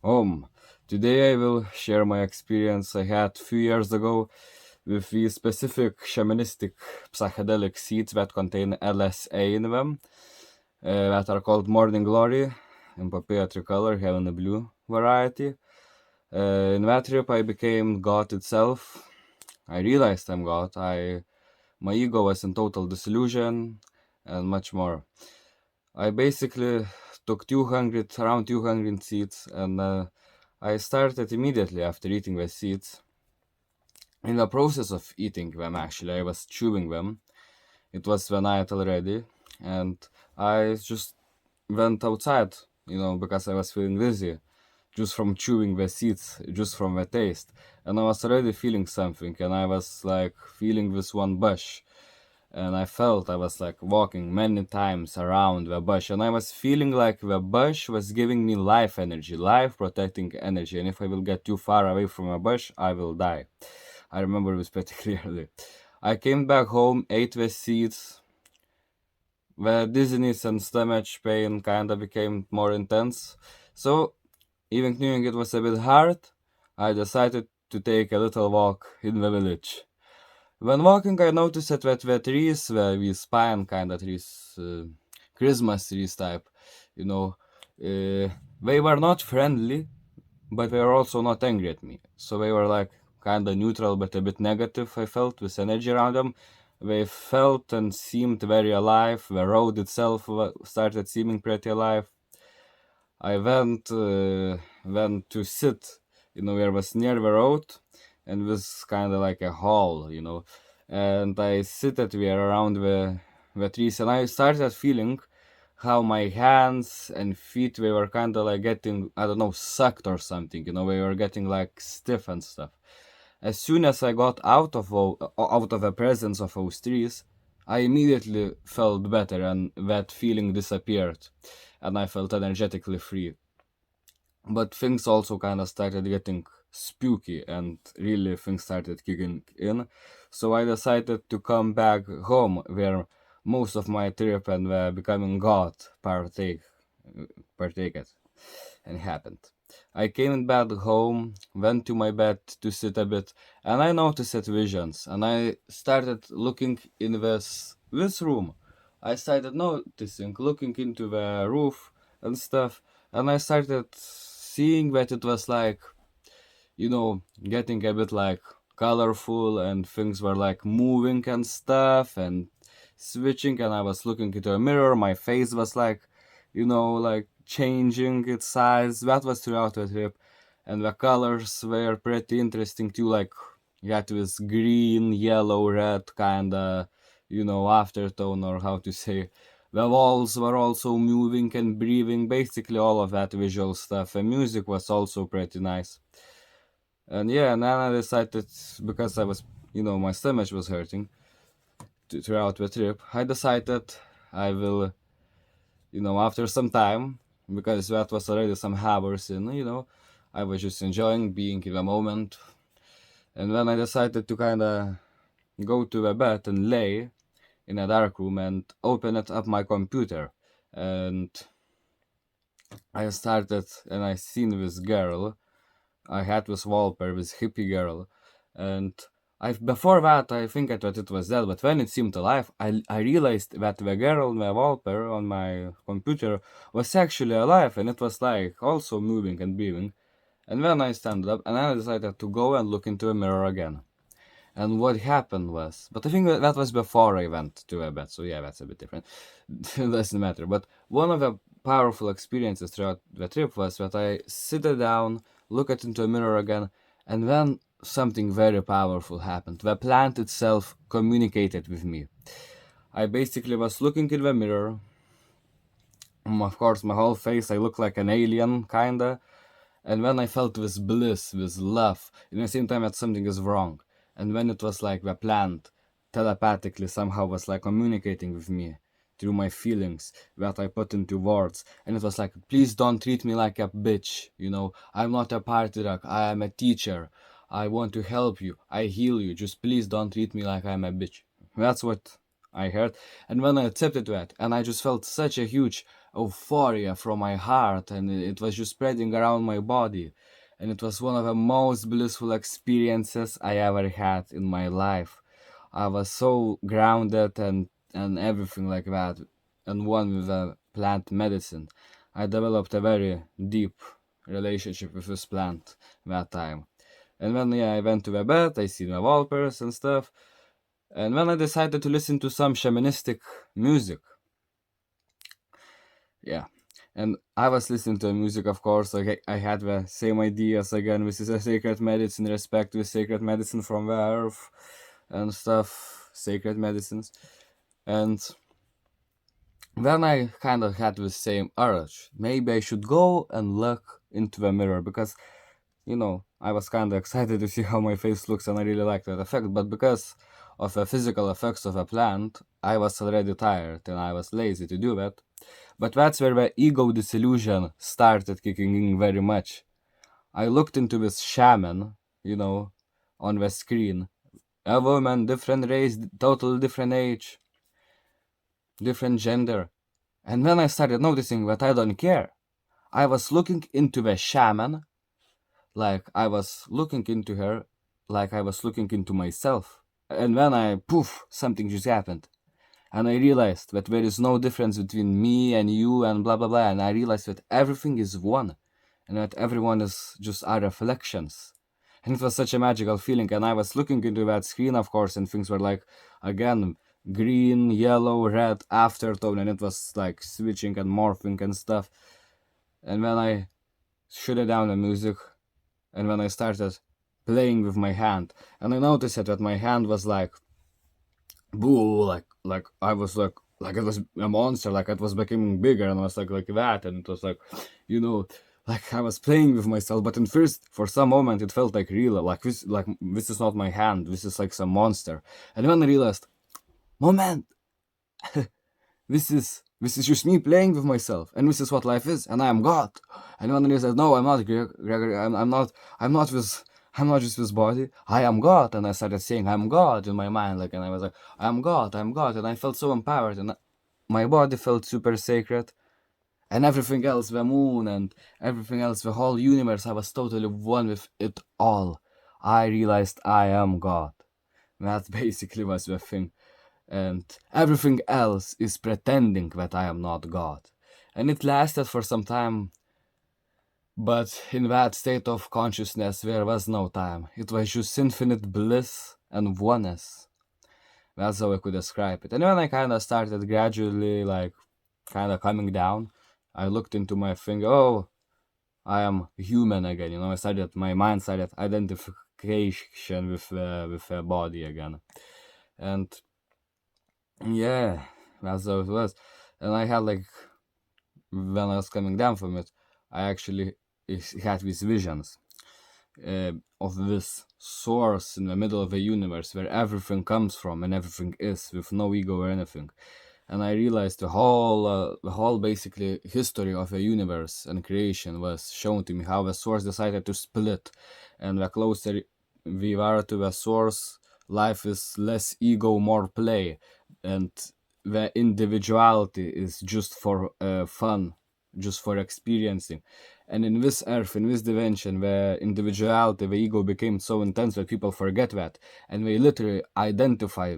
Um, Today I will share my experience I had few years ago with these specific shamanistic psychedelic seeds that contain LSA in them, that are called Morning Glory, in papaya tricolor, heavenly blue variety. In that trip, I became God itself. I realized I'm God. My ego was in total disillusion, and much more. I basically took 200, around 200 seeds, and I started immediately after eating the seeds. In the process of eating them, actually, I was chewing them. It was the night already, and I just went outside, because I was feeling dizzy, just from chewing the seeds, just from the taste. And I was already feeling something, and I was like feeling this one bush. And I felt I was like walking many times around the bush, and I was feeling like the bush was giving me life energy, life protecting energy. And if I will get too far away from a bush, I will die. I remember this pretty clearly. I came back home, ate the seeds. The dizziness and stomach pain kinda became more intense. So, even knowing it was a bit hard, I decided to take a little walk in the village. When walking, I noticed that the trees were these pine kind of trees, Christmas trees type, you know, they were not friendly, but they were also not angry at me. So they were like kind of neutral, but a bit negative. I felt with energy around them. They felt and seemed very alive. The road itself started seeming pretty alive. I went to sit, where was near the road, and was kind of like a hall, and I seated there around the trees, and I started feeling how my hands and feet they were kind of like getting, I don't know, sucked or something, they were getting like stiff and stuff. As soon as I got out of the presence of those trees, I immediately felt better, and that feeling disappeared, and I felt energetically free. But things also kind of started getting spooky, and really things started kicking in. So I decided to come back home, where most of my trip and becoming God partake it, and happened. I came back home, went to my bed to sit a bit, and I noticed visions, and I started looking in this room. I started noticing, looking into the roof and stuff, and I started seeing that it was like, getting a bit like colorful, and things were like moving and stuff and switching, and I was looking into a mirror. My face was like, like changing its size. That was throughout the trip, and the colors were pretty interesting too. Like you had this green, yellow, red kind of, aftertone, or how to say. The walls were also moving and breathing, basically all of that visual stuff. And music was also pretty nice. And yeah, and then I decided, because my stomach was hurting throughout the trip, I decided I will, after some time, because that was already some hours in, I was just enjoying being in the moment. And then I decided to kind of go to the bed and lay in a dark room and open it up my computer. And I started, and I seen this girl. I had this wallpaper, this hippie girl, and I before that I think I thought it was dead, but when it seemed alive, I realized that the girl, the wallpaper on my computer, was actually alive, and it was like also moving and breathing. And then I stand up, and I decided to go and look into a mirror again. And what happened was, but I think that was before I went to a bed, so yeah, that's a bit different. It doesn't matter. But one of the powerful experiences throughout the trip was that I sit down, look at into a mirror again, and then something very powerful happened. The plant itself communicated with me. I basically was looking in the mirror. Of course, my whole face, I looked like an alien, kinda. And when I felt this bliss, this love, in the same time that something is wrong. And when it was like the plant telepathically somehow was like communicating with me through my feelings that I put into words. And it was like, please don't treat me like a bitch. I'm not a party rock. I am a teacher. I want to help you. I heal you. Just please don't treat me like I'm a bitch. That's what I heard. And when I accepted that, and I just felt such a huge euphoria from my heart, and it was just spreading around my body. And it was one of the most blissful experiences I ever had in my life. I was so grounded and everything like that, and one with the plant medicine. I developed a very deep relationship with this plant that time. And when I went to the bed, I seen the wallpapers and stuff. And when I decided to listen to some shamanistic music, yeah. And I was listening to music, of course, like I had the same ideas again. This is a sacred medicine, respect with sacred medicine from the earth and stuff, sacred medicines. And then I kind of had the same urge. Maybe I should go and look into the mirror because, I was kind of excited to see how my face looks and I really liked that effect. But because of the physical effects of a plant, I was already tired and I was lazy to do that. But that's where the ego disillusion started kicking in very much. I looked into this shaman, on the screen. A woman, different race, total different age, different gender. And then I started noticing that I don't care. I was looking into the shaman like I was looking into her, like I was looking into myself. And then poof, something just happened. And I realized that there is no difference between me and you and blah blah blah. And I realized that everything is one and that everyone is just our reflections. And it was such a magical feeling. And I was looking into that screen, of course, and things were like, again, green, yellow, red, aftertone, and it was like switching and morphing and stuff. And when I shut down the music, and when I started playing with my hand, and I noticed that my hand was like, boo, like I was like it was a monster, like it was becoming bigger, and I was like that, and it was like, like I was playing with myself. But in first, for some moment, it felt like real, like this is not my hand, this is like some monster. And then I realized, moment, this is just me playing with myself, and this is what life is, and I am God. And when he said, "No, I'm not Gregory. I'm not this. I'm not just this body. I am God." And I started saying, "I'm God" in my mind, and I was like, "I'm God, I'm God," and I felt so empowered, and my body felt super sacred, and everything else, the moon and everything else, the whole universe, I was totally one with it all. I realized I am God. That basically was the thing, and everything else is pretending that I am not God. And it lasted for some time, but in that state of consciousness there was no time. It was just infinite bliss and oneness. That's how I could describe it. And when I kind of started gradually, kind of coming down, I looked into my thing. Oh, I am human again. My mind started identification with the body again, and yeah, that's how it was. And I had when I was coming down from it, I actually had these visions of this source in the middle of the universe where everything comes from and everything is, with no ego or anything. And I realized the whole basically history of the universe and creation was shown to me, how the source decided to split, and the closer we are to the source, life is less ego, more play, and the individuality is just for fun, just for experiencing. And in this earth, in this dimension, the individuality, the ego became so intense that people forget that, and they literally identify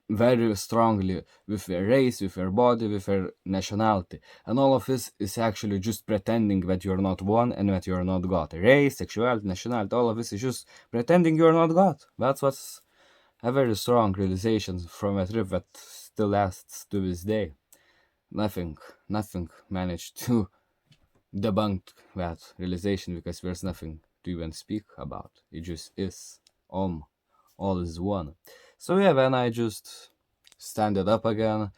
very strongly with their race, with their body, with their nationality. And all of this is actually just pretending that you're not one and that you're not God. Race, sexuality, nationality, all of this is just pretending you're not God. That's what's a very strong realization from a trip that still lasts to this day. Nothing, nothing managed to debunk that realization, because there's nothing to even speak about. It just is. All is one. So yeah, then I just stand it up again,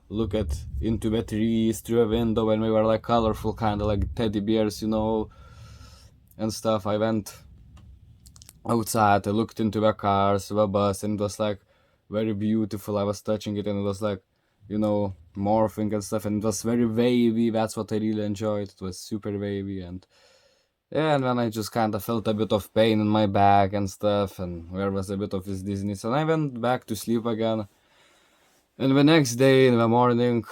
look at into the trees through a window, and we were like colorful, kind of like teddy bears, and stuff. I went outside, I looked into the cars, the bus, and it was like very beautiful. I was touching it, and it was like, morphing and stuff, and it was very wavy. That's what I really enjoyed. It was super wavy, and yeah, and then I just kind of felt a bit of pain in my back and stuff, and there was a bit of this dizziness, and I went back to sleep again. And the next day in the morning,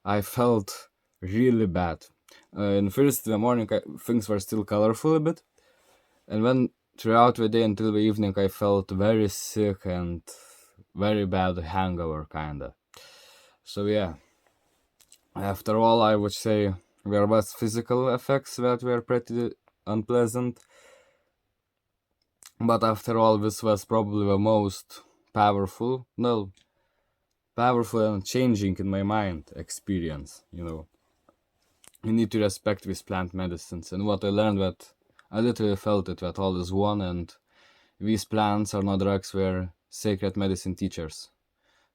I felt really bad. In first the morning, things were still colorful a bit, and then throughout the day until the evening, I felt very sick and very bad hangover, kinda. So yeah, after all, I would say there was physical effects that were pretty unpleasant, but after all, this was probably the most powerful, no, powerful and changing in my mind experience. You need to respect these plant medicines, and what I learned that I literally felt it that all is one, and these plants are not drugs, were sacred medicine teachers.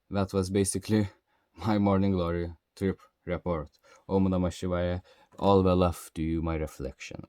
That was basically my morning glory trip report. Om Namah Shivaya. All the love to you, my reflection.